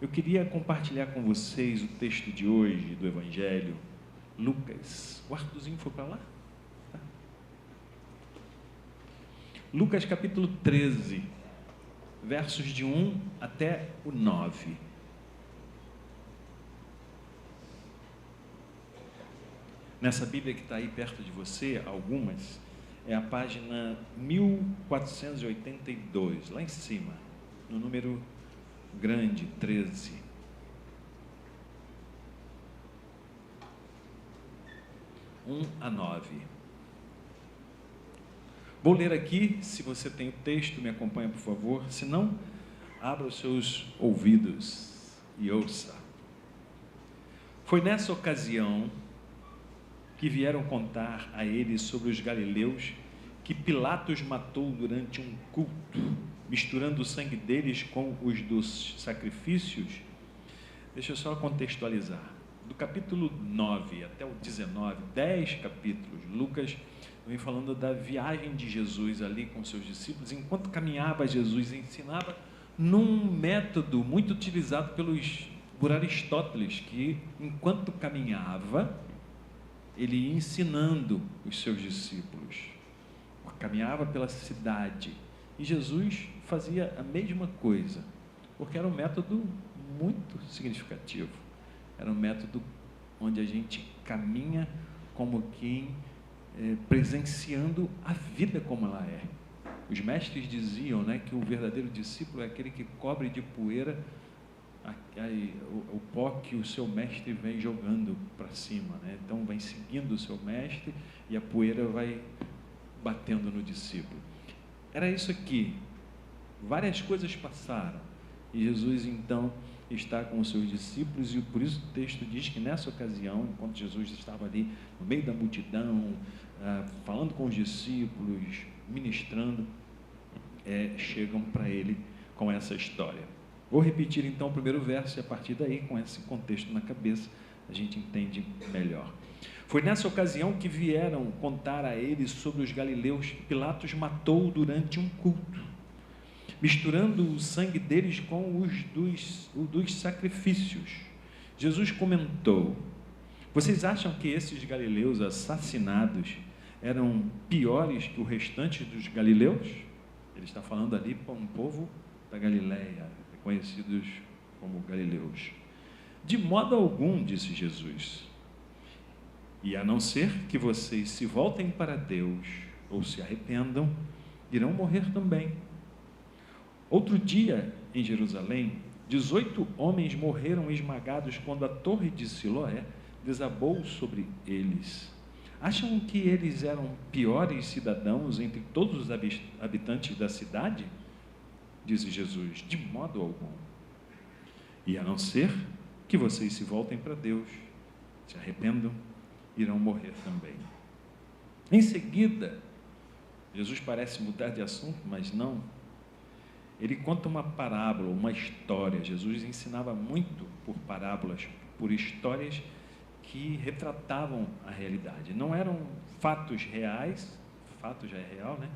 Eu queria compartilhar com vocês o texto de hoje do Evangelho, Lucas. O Arthurzinho foi para lá? Tá. Lucas capítulo 13, versos de 1 até o 9. Nessa Bíblia que está aí perto de você, algumas, é a página 1482, lá em cima, no número grande, 13. A 9. Vou ler aqui, se você tem o texto, me acompanha, por favor. Se não, abra os seus ouvidos e ouça. Foi nessa ocasião que vieram contar a ele sobre os galileus que Pilatos matou durante um culto, misturando o sangue deles com os dos sacrifícios. Deixa eu só contextualizar. Do capítulo 9 até o 19, 10 capítulos, Lucas vem falando da viagem de Jesus ali com seus discípulos. Enquanto caminhava, Jesus ensinava num método muito utilizado por Aristóteles, que enquanto caminhava, ele ia ensinando os seus discípulos. Caminhava pela cidade e Jesus fazia a mesma coisa, porque era um método muito significativo. Era um método onde a gente caminha como quem presenciando a vida como ela é. Os mestres diziam, né, que o verdadeiro discípulo é aquele que cobre de poeira o pó que o seu mestre vem jogando para cima, né? Então vai seguindo o seu mestre e a poeira vai batendo no discípulo. Era isso aqui. Várias coisas passaram e Jesus então está com os seus discípulos, e por isso o texto diz que nessa ocasião, enquanto Jesus estava ali no meio da multidão, falando com os discípulos, ministrando, chegam para ele com essa história. Vou repetir então o primeiro verso e a partir daí, com esse contexto na cabeça, a gente entende melhor. Foi nessa ocasião que vieram contar a ele sobre os galileus que Pilatos matou durante um culto, misturando o sangue deles com os dos sacrifícios. Jesus comentou: vocês acham que esses galileus assassinados eram piores que o restante dos galileus? Ele está falando ali para um povo da Galileia, conhecidos como galileus. De modo algum, disse Jesus, e a não ser que vocês se voltem para Deus ou se arrependam, irão morrer também. Outro dia, em Jerusalém, 18 homens morreram esmagados quando a torre de Siloé desabou sobre eles. Acham que eles eram piores cidadãos entre todos os habitantes da cidade? Disse Jesus, de modo algum. E a não ser que vocês se voltem para Deus, se arrependam, irão morrer também. Em seguida, Jesus parece mudar de assunto, mas não. Ele conta uma parábola, uma história. Jesus ensinava muito por parábolas, por histórias que retratavam a realidade. Não eram fatos reais, fato já é real, né?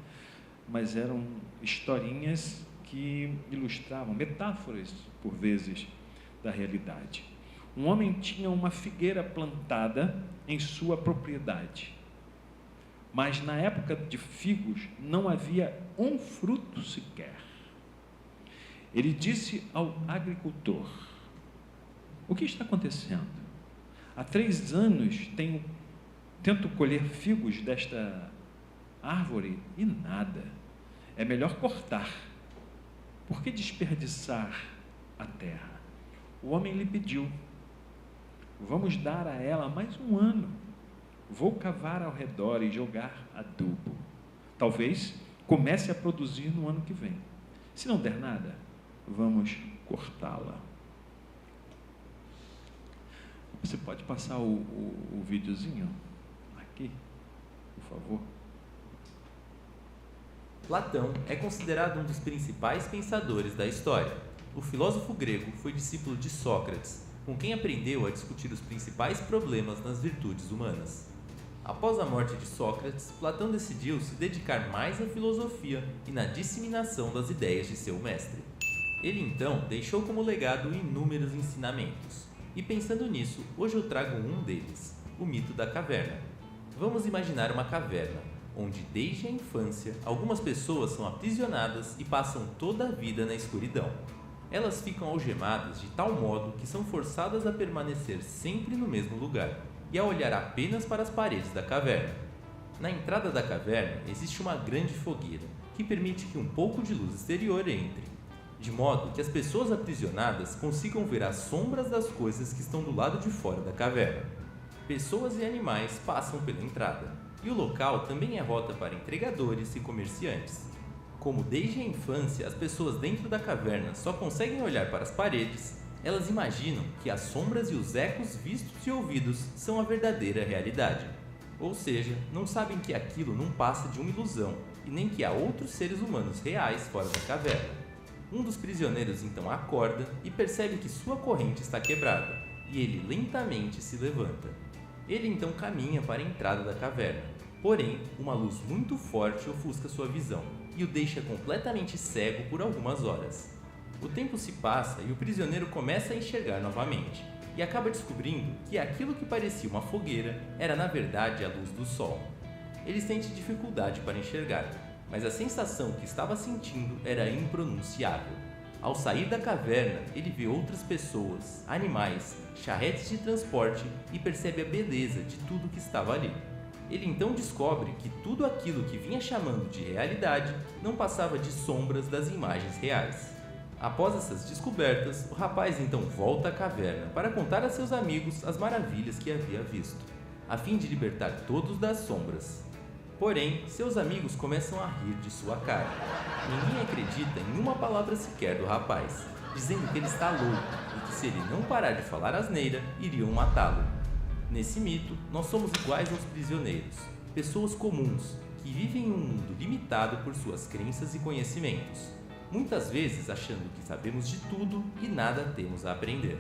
Mas eram historinhas que ilustravam, metáforas, por vezes, da realidade. Um homem tinha uma figueira plantada em sua propriedade, mas na época de figos não havia um fruto sequer. Ele disse ao agricultor: o que está acontecendo? Há 3 anos tento colher figos desta árvore e nada. É melhor cortar. Por que desperdiçar a terra? O homem lhe pediu: vamos dar a ela mais um ano. Vou cavar ao redor e jogar adubo. Talvez comece a produzir no ano que vem. Se não der nada, vamos cortá-la. Você pode passar o videozinho aqui, por favor? Platão é considerado um dos principais pensadores da história. O filósofo grego foi discípulo de Sócrates, com quem aprendeu a discutir os principais problemas nas virtudes humanas. Após a morte de Sócrates, Platão decidiu se dedicar mais à filosofia e na disseminação das ideias de seu mestre. Ele então deixou como legado inúmeros ensinamentos. E pensando nisso, hoje eu trago um deles, o mito da caverna. Vamos imaginar uma caverna, onde desde a infância algumas pessoas são aprisionadas e passam toda a vida na escuridão. Elas ficam algemadas de tal modo que são forçadas a permanecer sempre no mesmo lugar e a olhar apenas para as paredes da caverna. Na entrada da caverna existe uma grande fogueira que permite que um pouco de luz exterior entre, de modo que as pessoas aprisionadas consigam ver as sombras das coisas que estão do lado de fora da caverna. Pessoas e animais passam pela entrada, e o local também é rota para entregadores e comerciantes. Como desde a infância as pessoas dentro da caverna só conseguem olhar para as paredes, elas imaginam que as sombras e os ecos vistos e ouvidos são a verdadeira realidade. Ou seja, não sabem que aquilo não passa de uma ilusão e nem que há outros seres humanos reais fora da caverna. Um dos prisioneiros então acorda e percebe que sua corrente está quebrada, e ele lentamente se levanta. Ele então caminha para a entrada da caverna, porém, uma luz muito forte ofusca sua visão e o deixa completamente cego por algumas horas. O tempo se passa e o prisioneiro começa a enxergar novamente, e acaba descobrindo que aquilo que parecia uma fogueira era na verdade a luz do sol. Ele sente dificuldade para enxergar, mas a sensação que estava sentindo era impronunciável. Ao sair da caverna, ele vê outras pessoas, animais, charretes de transporte e percebe a beleza de tudo que estava ali. Ele então descobre que tudo aquilo que vinha chamando de realidade não passava de sombras das imagens reais. Após essas descobertas, o rapaz então volta à caverna para contar a seus amigos as maravilhas que havia visto, a fim de libertar todos das sombras. Porém, seus amigos começam a rir de sua cara. Ninguém acredita em uma palavra sequer do rapaz, dizendo que ele está louco e que se ele não parar de falar asneira, iriam matá-lo. Nesse mito, nós somos iguais aos prisioneiros, pessoas comuns que vivem em um mundo limitado por suas crenças e conhecimentos, muitas vezes achando que sabemos de tudo e nada temos a aprender.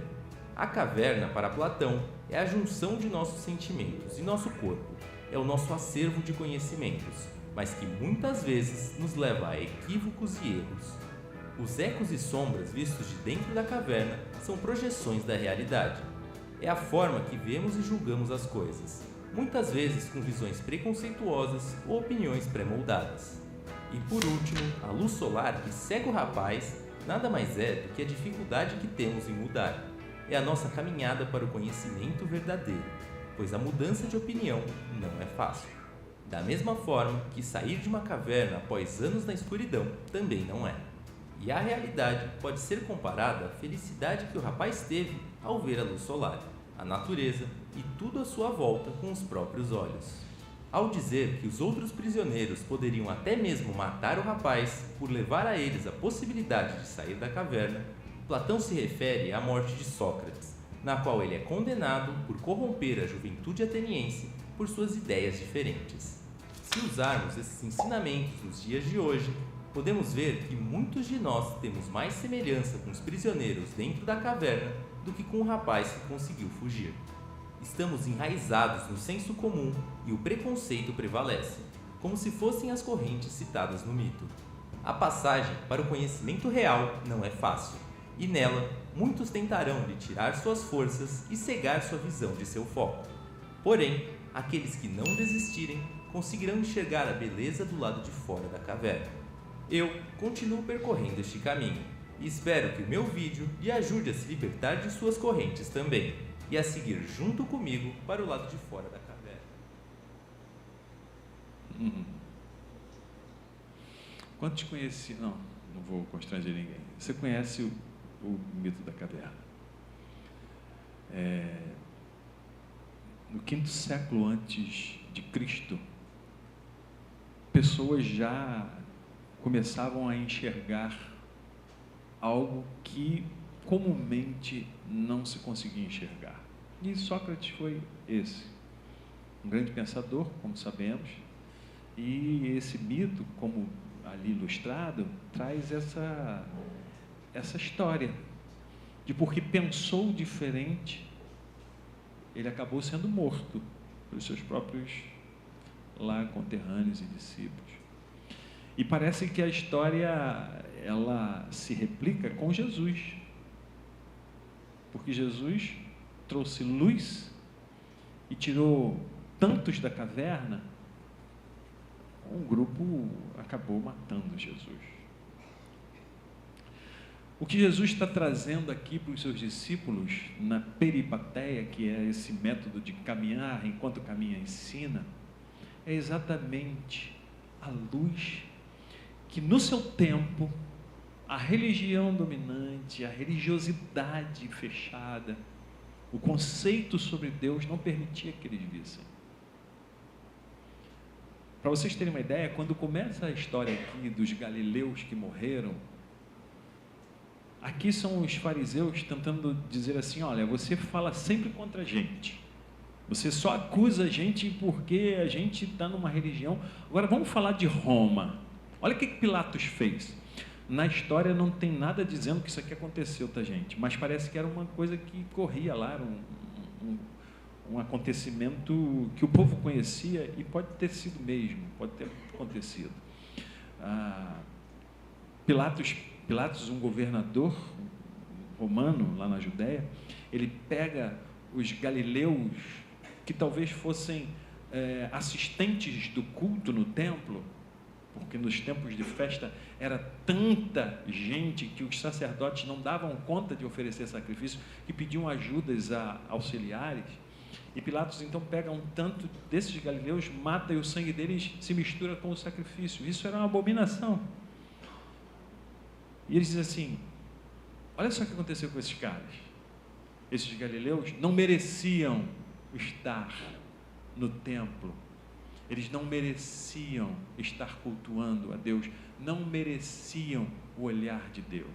A caverna, para Platão, é a junção de nossos sentimentos e nosso corpo, é o nosso acervo de conhecimentos, mas que muitas vezes nos leva a equívocos e erros. Os ecos e sombras vistos de dentro da caverna são projeções da realidade. É a forma que vemos e julgamos as coisas, muitas vezes com visões preconceituosas ou opiniões pré-moldadas. E por último, a luz solar que cega o rapaz nada mais é do que a dificuldade que temos em mudar. É a nossa caminhada para o conhecimento verdadeiro, pois a mudança de opinião não é fácil. Da mesma forma que sair de uma caverna após anos na escuridão também não é. E a realidade pode ser comparada à felicidade que o rapaz teve ao ver a luz solar, a natureza e tudo à sua volta com os próprios olhos. Ao dizer que os outros prisioneiros poderiam até mesmo matar o rapaz por levar a eles a possibilidade de sair da caverna, Platão se refere à morte de Sócrates, na qual ele é condenado por corromper a juventude ateniense por suas ideias diferentes. Se usarmos esses ensinamentos nos dias de hoje, podemos ver que muitos de nós temos mais semelhança com os prisioneiros dentro da caverna do que com o rapaz que conseguiu fugir. Estamos enraizados no senso comum e o preconceito prevalece, como se fossem as correntes citadas no mito. A passagem para o conhecimento real não é fácil, e nela muitos tentarão lhe tirar suas forças e cegar sua visão de seu foco. Porém, aqueles que não desistirem conseguirão enxergar a beleza do lado de fora da caverna. Eu continuo percorrendo este caminho e espero que o meu vídeo lhe ajude a se libertar de suas correntes também e a seguir junto comigo para o lado de fora da caverna. Quantos conheciam? Não vou constranger ninguém. Você conhece o mito da caverna? No 5º século antes de Cristo, pessoas já começavam a enxergar algo que comumente não se conseguia enxergar. E Sócrates foi esse, um grande pensador, como sabemos, e esse mito, como ali ilustrado, traz essa história de porque pensou diferente, ele acabou sendo morto pelos seus próprios lá conterrâneos e discípulos. E parece que a história, ela se replica com Jesus. Porque Jesus trouxe luz e tirou tantos da caverna, um grupo acabou matando Jesus. O que Jesus está trazendo aqui para os seus discípulos, na peripateia, que é esse método de caminhar, enquanto caminha ensina, é exatamente a luz que no seu tempo, a religião dominante, a religiosidade fechada, o conceito sobre Deus não permitia que eles vissem. Para vocês terem uma ideia, quando começa a história aqui dos galileus que morreram, aqui são os fariseus tentando dizer assim, olha, você fala sempre contra a gente, você só acusa a gente porque a gente está numa religião, agora vamos falar de Roma. Olha o que Pilatos fez. Na história não tem nada dizendo que isso aqui aconteceu, tá, gente? Mas parece que era uma coisa que corria lá, era um acontecimento que o povo conhecia e pode ter sido mesmo, pode ter acontecido. Pilatos, um governador romano lá na Judéia, ele pega os galileus que talvez fossem assistentes do culto no templo, porque nos tempos de festa era tanta gente que os sacerdotes não davam conta de oferecer sacrifício, que pediam ajudas a auxiliares, e Pilatos então pega um tanto desses galileus, mata e o sangue deles se mistura com o sacrifício. Isso era uma abominação. E ele diz assim, olha só o que aconteceu com esses caras. Esses galileus não mereciam estar no templo. Eles não mereciam estar cultuando a Deus, não mereciam o olhar de Deus.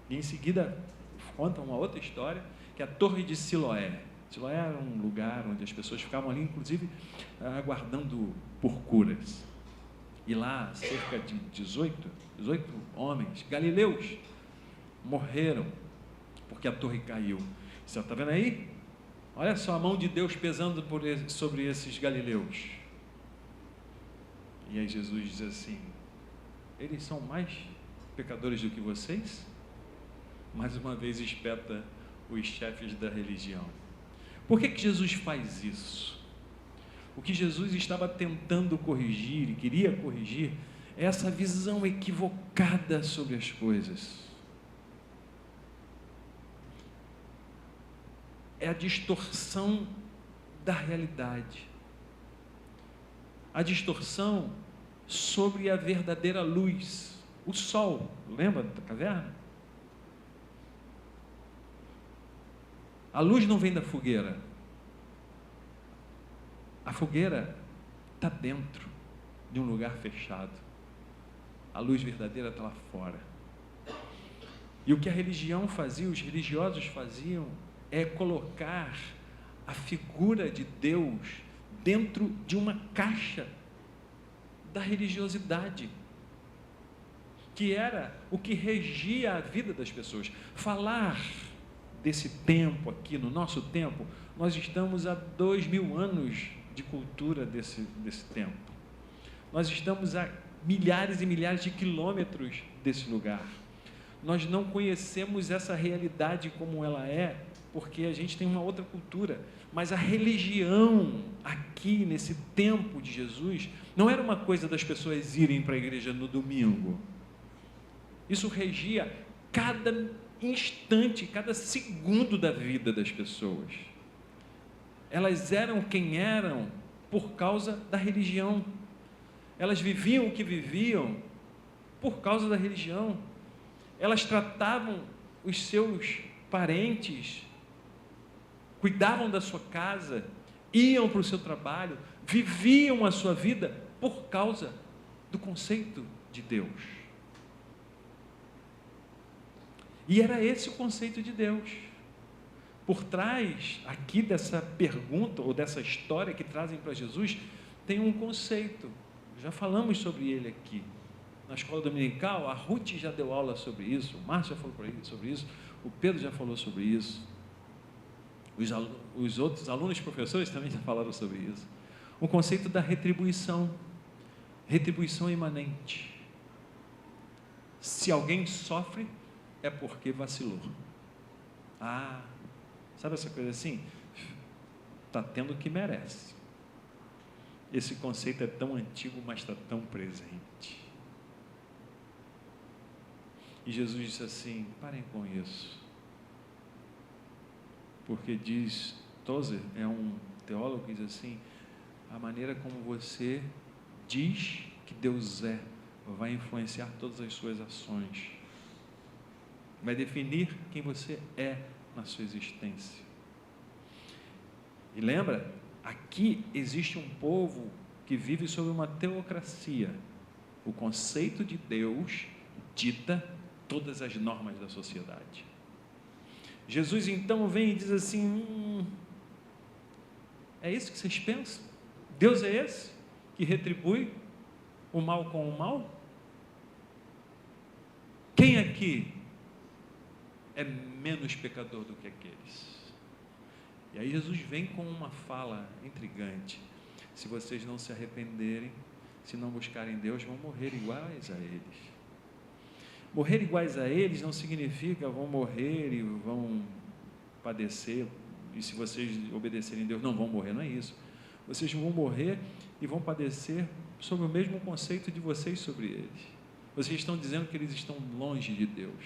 E em seguida, conta uma outra história, que é a Torre de Siloé. Siloé era um lugar onde as pessoas ficavam ali, inclusive, aguardando por curas. E lá, cerca de 18 homens, galileus, morreram, porque a torre caiu. Você está vendo aí? Olha só a mão de Deus pesando sobre esses galileus. E aí Jesus diz assim, eles são mais pecadores do que vocês? Mais uma vez espeta os chefes da religião. Por que Jesus faz isso? O que Jesus estava tentando corrigir e queria corrigir é essa visão equivocada sobre as coisas. É a distorção da realidade. A distorção sobre a verdadeira luz. O sol, lembra da caverna? A luz não vem da fogueira. A fogueira está dentro de um lugar fechado. A luz verdadeira está lá fora. E o que a religião fazia, os religiosos faziam, é colocar a figura de Deus dentro de uma caixa da religiosidade, que era o que regia a vida das pessoas. Falar desse tempo aqui, no nosso tempo, nós estamos há 2000 anos de cultura desse tempo. Nós estamos a milhares e milhares de quilômetros desse lugar. Nós não conhecemos essa realidade como ela é, porque a gente tem uma outra cultura. Mas a religião aqui, nesse tempo de Jesus, não era uma coisa das pessoas irem para a igreja no domingo. Isso regia cada instante, cada segundo da vida das pessoas. Elas eram quem eram por causa da religião. Elas viviam o que viviam por causa da religião. Elas tratavam os seus parentes, cuidavam da sua casa, iam para o seu trabalho, viviam a sua vida por causa do conceito de Deus. E era esse o conceito de Deus. Por trás aqui dessa pergunta ou dessa história que trazem para Jesus, tem um conceito. Já falamos sobre ele aqui. Na escola dominical, a Ruth já deu aula sobre isso, o Márcio já falou sobre isso, o Pedro já falou sobre isso. Os outros alunos e professores também já falaram sobre isso. O conceito da retribuição imanente. Se alguém sofre, é porque vacilou. Sabe essa coisa assim? Está tendo o que merece. Esse conceito é tão antigo, mas está tão presente. E Jesus disse assim: parem com isso. Porque Tozer é um teólogo que diz assim: a maneira como você diz que Deus é, vai influenciar todas as suas ações. Vai definir quem você é na sua existência. E lembra, aqui existe um povo que vive sob uma teocracia. O conceito de Deus dita todas as normas da sociedade. Jesus então vem e diz assim: é isso que vocês pensam? Deus é esse que retribui o mal com o mal? Quem aqui é menos pecador do que aqueles? E aí Jesus vem com uma fala intrigante: se vocês não se arrependerem, se não buscarem Deus, vão morrer iguais a eles. Morrer iguais a eles não significa vão morrer e vão padecer, e se vocês obedecerem a Deus não vão morrer, não é isso. Vocês vão morrer e vão padecer sob o mesmo conceito de vocês sobre eles. Vocês estão dizendo que eles estão longe de Deus.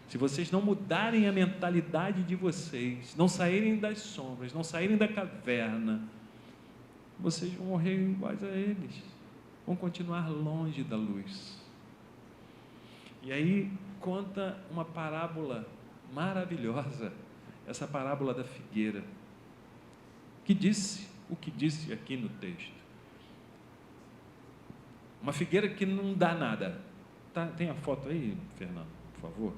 Se vocês não mudarem a mentalidade de vocês, não saírem das sombras, não saírem da caverna, vocês vão morrer iguais a eles, vão continuar longe da luz. E aí conta uma parábola maravilhosa, essa parábola da figueira, que disse o que disse aqui no texto. Uma figueira que não dá nada. Tem a foto aí, Fernando, por favor?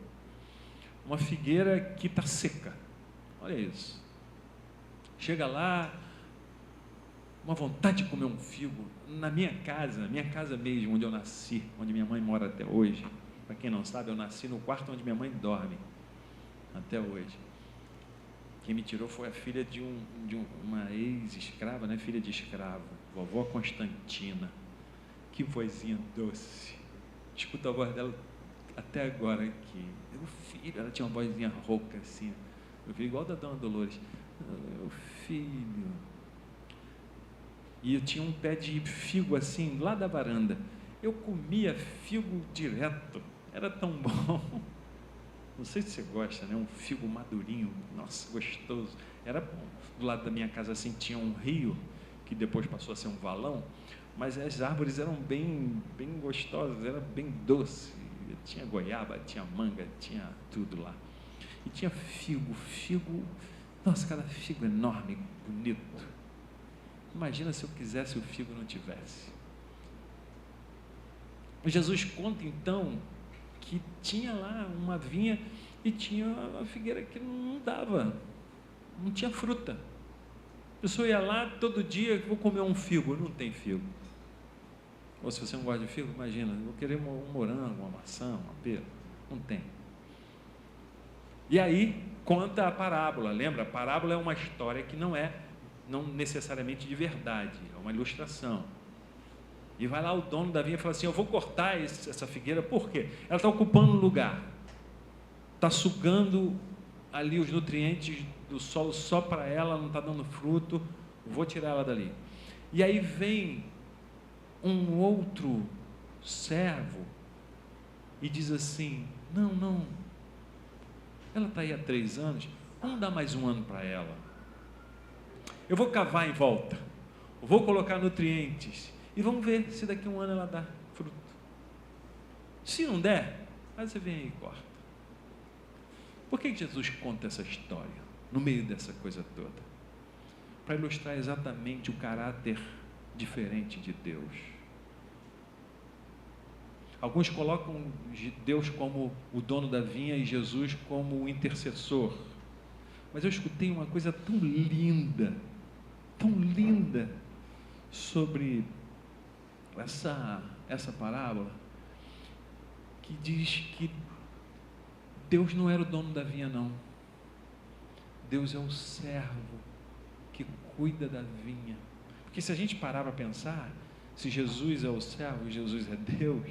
Uma figueira que está seca. Olha isso. Chega lá, uma vontade de comer um figo. Na minha casa mesmo, onde eu nasci, onde minha mãe mora até hoje. Para quem não sabe, eu nasci no quarto onde minha mãe dorme até hoje. Quem me tirou foi a filha de uma ex-escrava, né? Filha de escravo, vovó Constantina. Que vozinha doce. Escuto a voz dela até agora aqui. Meu filho, ela tinha uma vozinha rouca assim. Eu vi igual da Dona Dolores. Meu filho. E eu tinha um pé de figo assim, lá da varanda. Eu comia figo direto. Era tão bom. Não sei se você gosta, né? Um figo madurinho. Nossa, gostoso. Era bom. Do lado da minha casa assim tinha um rio, que depois passou a ser um valão. Mas as árvores eram bem gostosas, era bem doce. Tinha goiaba, tinha manga, tinha tudo lá. E tinha figo, nossa, cada figo enorme, bonito. Imagina se eu quisesse o figo não tivesse. Jesus conta então que tinha lá uma vinha e tinha uma figueira que não dava, não tinha fruta. A pessoa ia lá todo dia, vou comer um figo, não tem figo. Ou se você não gosta de figo, imagina, eu vou querer um morango, uma maçã, uma pera, não tem. E aí conta a parábola, lembra? A parábola é uma história que não necessariamente de verdade, é uma ilustração. E vai lá o dono da vinha e fala assim: eu vou cortar essa figueira, por quê? Ela está ocupando um lugar, está sugando ali os nutrientes do solo só para ela, não está dando fruto, vou tirar ela dali. E aí vem um outro servo e diz assim: não, ela está aí há 3 anos, vamos dar mais 1 ano para ela. Eu vou cavar em volta, vou colocar nutrientes e vamos ver se daqui a 1 ano ela dá fruto. Se não der, aí você vem aí e corta. Por que Jesus conta essa história no meio dessa coisa toda? Para ilustrar exatamente o caráter diferente de Deus. Alguns colocam Deus como o dono da vinha e Jesus como o intercessor. Mas eu escutei uma coisa tão linda sobre essa parábola, que diz que Deus não era o dono da vinha, não. Deus é o servo que cuida da vinha. Porque se a gente parar para pensar, se Jesus é o servo e Jesus é Deus,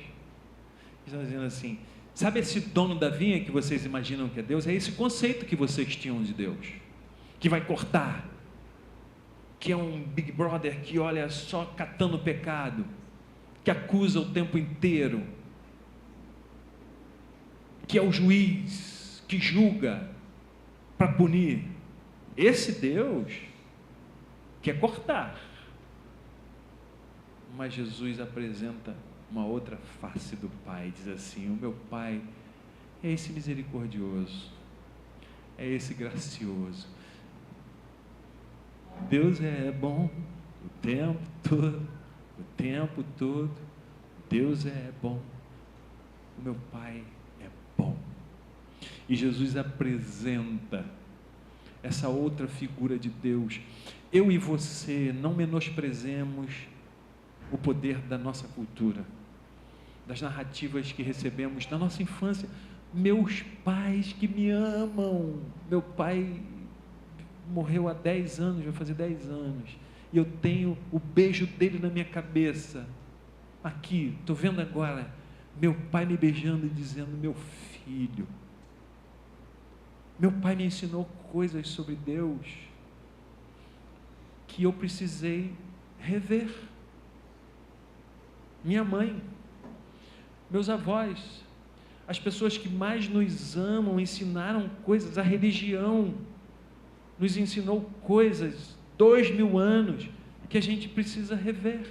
Estão dizendo assim, sabe esse dono da vinha que vocês imaginam que é Deus? É esse conceito que vocês tinham de Deus, que vai cortar, que é um Big Brother que olha só catando pecado, que acusa o tempo inteiro, que é o juiz que julga para punir. Esse Deus quer cortar. Mas Jesus apresenta uma outra face do Pai, diz assim: o meu Pai é esse misericordioso, é esse gracioso. Deus é bom o tempo todo, Deus é bom, o meu Pai é bom. E Jesus apresenta essa outra figura de Deus. Eu e você não menosprezemos o poder da nossa cultura, das narrativas que recebemos na nossa infância. Meus pais que me amam, meu pai morreu há 10 anos, vai fazer 10 anos, e eu tenho o beijo dele na minha cabeça, aqui, estou vendo agora, meu pai me beijando e dizendo: meu filho. Meu pai me ensinou coisas sobre Deus que eu precisei rever. Minha mãe, meus avós, as pessoas que mais nos amam, ensinaram coisas, a religião nos ensinou coisas, 2000 anos, que a gente precisa rever.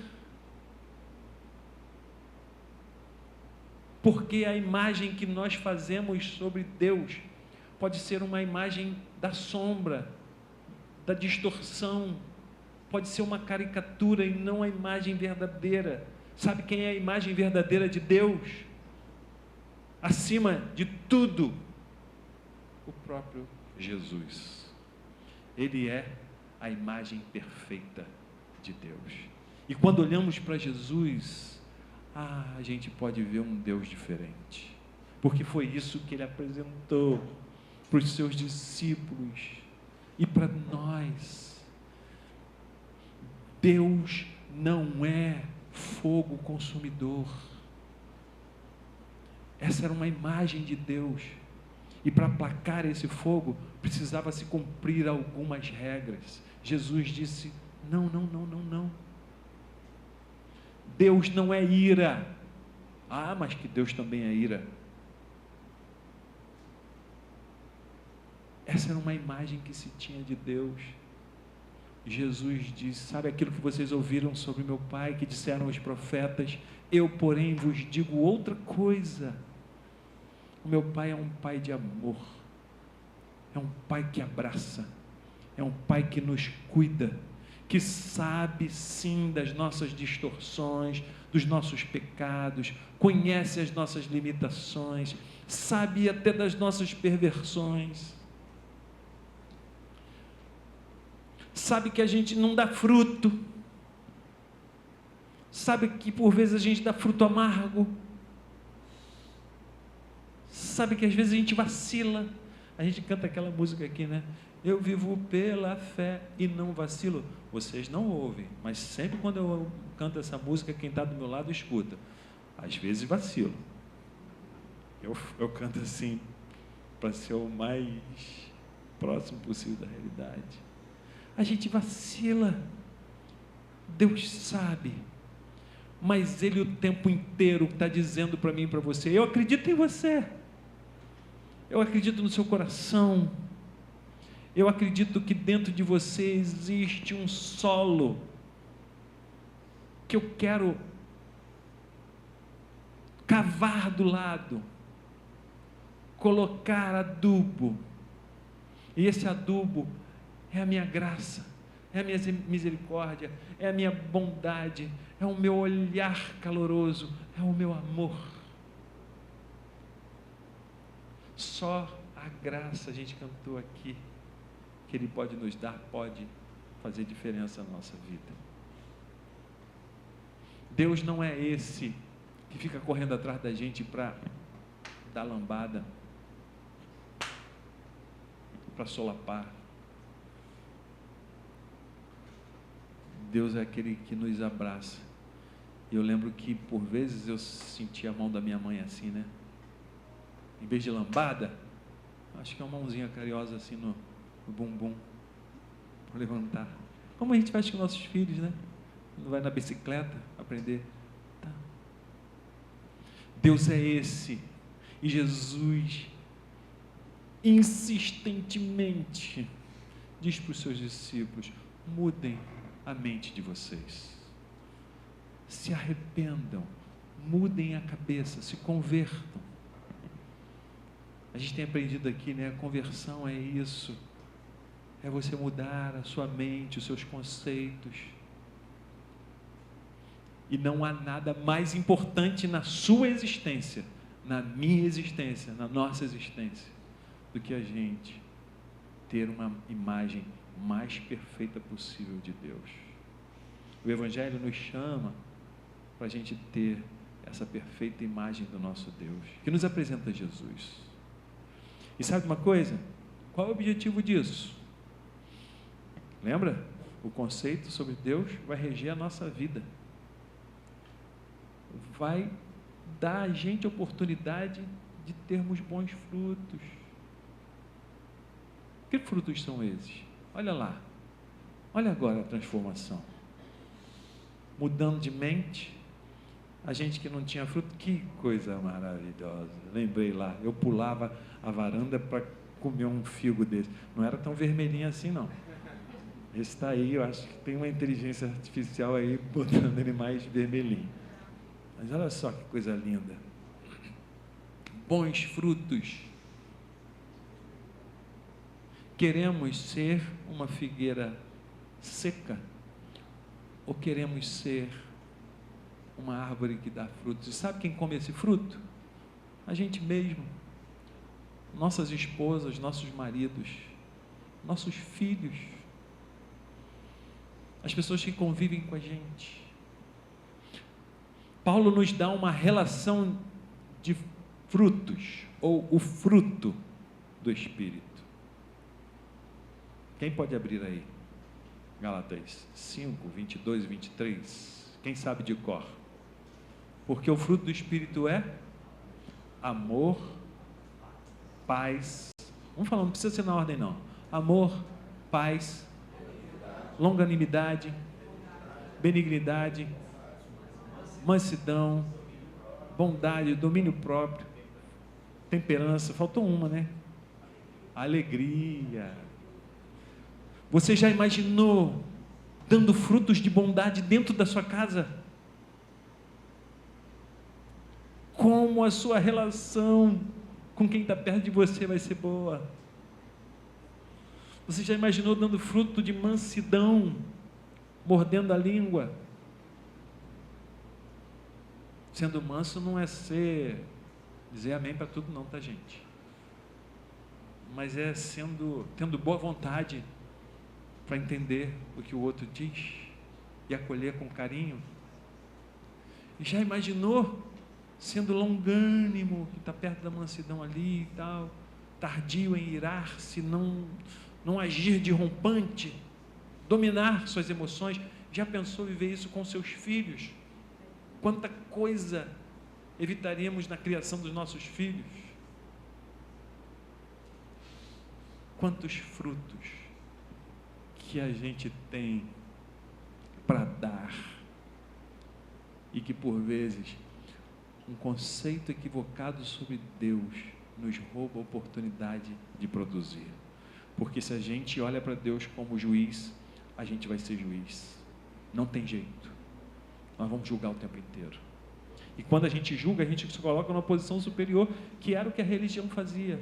Porque a imagem que nós fazemos sobre Deus pode ser uma imagem da sombra, da distorção, pode ser uma caricatura e não a imagem verdadeira. Sabe quem é a imagem verdadeira de Deus? Acima de tudo, o próprio Jesus. Ele é a imagem perfeita de Deus. E quando olhamos para Jesus, a gente pode ver um Deus diferente, porque foi isso que ele apresentou para os seus discípulos e para nós. Deus não é fogo consumidor. Essa era uma imagem de Deus, e para aplacar esse fogo precisava se cumprir algumas regras. Jesus disse: não. Deus não é ira. Mas que Deus também é ira. Essa era uma imagem que se tinha de Deus. Jesus disse: sabe aquilo que vocês ouviram sobre meu Pai, que disseram os profetas? Eu, porém, vos digo outra coisa. O meu Pai é um Pai de amor, é um Pai que abraça, é um Pai que nos cuida, que sabe sim das nossas distorções, dos nossos pecados, conhece as nossas limitações, sabe até das nossas perversões, sabe que a gente não dá fruto, sabe que por vezes a gente dá fruto amargo, sabe que às vezes a gente vacila. A gente canta aquela música aqui, né? Eu vivo pela fé e não vacilo. Vocês não ouvem, mas sempre quando eu canto essa música, quem está do meu lado escuta. Às vezes vacilo. Eu canto assim, para ser o mais próximo possível da realidade. A gente vacila. Deus sabe. Mas Ele o tempo inteiro está dizendo para mim e para você: eu acredito em você. Eu acredito no seu coração. Eu acredito que dentro de você existe um solo que eu quero cavar do lado, colocar adubo. E esse adubo é a minha graça, é a minha misericórdia, é a minha bondade, é o meu olhar caloroso, é o meu amor. Só a graça, a gente cantou aqui, que Ele pode nos dar, pode fazer diferença na nossa vida. Deus não é esse que fica correndo atrás da gente para dar lambada, para solapar. Deus é aquele que nos abraça E eu lembro que, por vezes, eu sentia a mão da minha mãe assim, né? Em vez de lambada, acho que é uma mãozinha carinhosa assim no bumbum, para levantar. Como a gente faz com nossos filhos, né? Quando vai na bicicleta, aprender. Tá. Deus é esse. E Jesus, insistentemente, diz para os seus discípulos: mudem a mente de vocês. Se arrependam, mudem a cabeça, se convertam. A gente tem aprendido aqui, né? A conversão é isso. É você mudar a sua mente, os seus conceitos. E não há nada mais importante na sua existência, na minha existência, na nossa existência, do que a gente ter uma imagem mais perfeita possível de Deus. O Evangelho nos chama para a gente ter essa perfeita imagem do nosso Deus, que nos apresenta Jesus. E sabe uma coisa? Qual é o objetivo disso? Lembra? O conceito sobre Deus vai reger a nossa vida. Vai dar a gente a oportunidade de termos bons frutos. Que frutos são esses? Olha lá. Olha agora a transformação. Mudando de mente. A gente que não tinha fruto, que coisa maravilhosa. Lembrei lá, eu pulava a varanda para comer um figo desse. Não era tão vermelhinho assim, não. Esse está aí, eu acho que tem uma inteligência artificial aí, botando ele mais vermelhinho. Mas olha só que coisa linda. Bons frutos. Queremos ser uma figueira seca? Ou queremos ser uma árvore que dá frutos? E sabe quem come esse fruto? A gente mesmo. Nossas esposas, nossos maridos, nossos filhos, as pessoas que convivem com a gente. Paulo nos dá uma relação de frutos, ou o fruto do Espírito. Quem pode abrir aí? Gálatas 5, 22 e 23. Quem sabe de cor? Porque o fruto do Espírito é amor, paz. Vamos falar, não precisa ser na ordem não. Amor, paz, longanimidade, benignidade, mansidão, bondade, domínio próprio, temperança. Faltou uma, né? Alegria. Você já imaginou dando frutos de bondade dentro da sua casa? Como a sua relação com quem está perto de você vai ser boa? Você já imaginou dando fruto de mansidão, mordendo a língua? Sendo manso não é dizer amém para tudo não, tá, gente? Mas é tendo boa vontade para entender o que o outro diz e acolher com carinho. E já imaginou sendo longânimo, que está perto da mansidão ali e tal, tardio em irar-se, não agir de rompante, dominar suas emoções? Já pensou viver isso com seus filhos? Quanta coisa evitaríamos na criação dos nossos filhos? Quantos frutos que a gente tem para dar e que por vezes um conceito equivocado sobre Deus nos rouba a oportunidade de produzir. Porque se a gente olha para Deus como juiz, a gente vai ser juiz. Não tem jeito. Nós vamos julgar o tempo inteiro. E quando a gente julga, a gente se coloca numa posição superior, que era o que a religião fazia.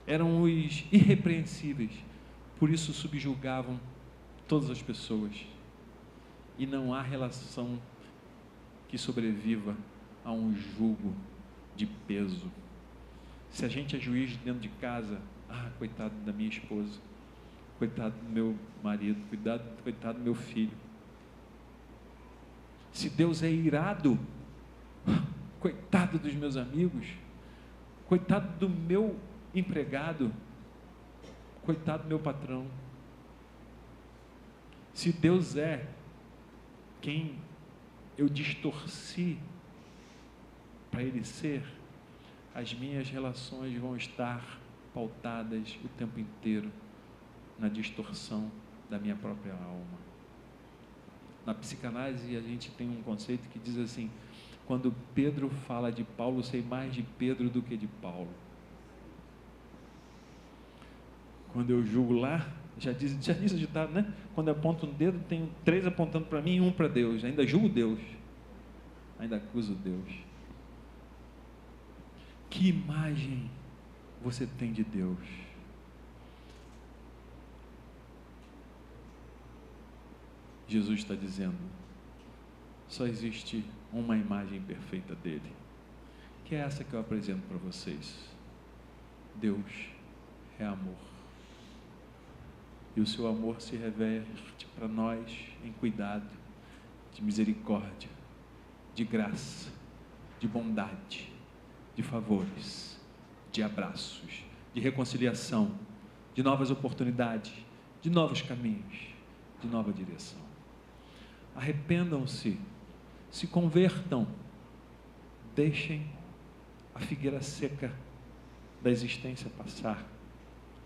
Eram os irrepreensíveis, por isso subjugavam todas as pessoas. E não há relação que sobreviva a um jugo de peso. Se a gente é juiz dentro de casa, coitado da minha esposa, coitado do meu marido, coitado do meu filho. Se Deus é irado, coitado dos meus amigos, coitado do meu empregado, coitado do meu patrão. Se Deus é quem eu distorci para ele ser, as minhas relações vão estar pautadas o tempo inteiro na distorção da minha própria alma. Na psicanálise a gente tem um conceito que diz assim: quando Pedro fala de Paulo, sei mais de Pedro do que de Paulo. Quando eu julgo lá, já diz o ditado, né? Quando eu aponto um dedo, tenho 3 apontando para mim e 1 para Deus. Ainda julgo Deus, ainda acuso Deus. Que imagem você tem de Deus? Jesus está dizendo, só existe uma imagem perfeita dele, que é essa que eu apresento para vocês. Deus é amor. E o seu amor se reverte para nós em cuidado, de misericórdia, de graça, de bondade, de favores, de abraços, de reconciliação, de novas oportunidades, de novos caminhos, de nova direção. Arrependam-se, se convertam, deixem a figueira seca da existência passar.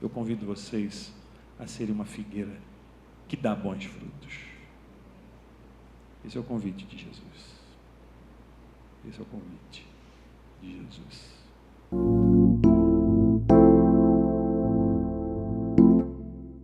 Eu convido vocês a serem uma figueira que dá bons frutos. Esse é o convite de Jesus. Esse é o convite de Jesus.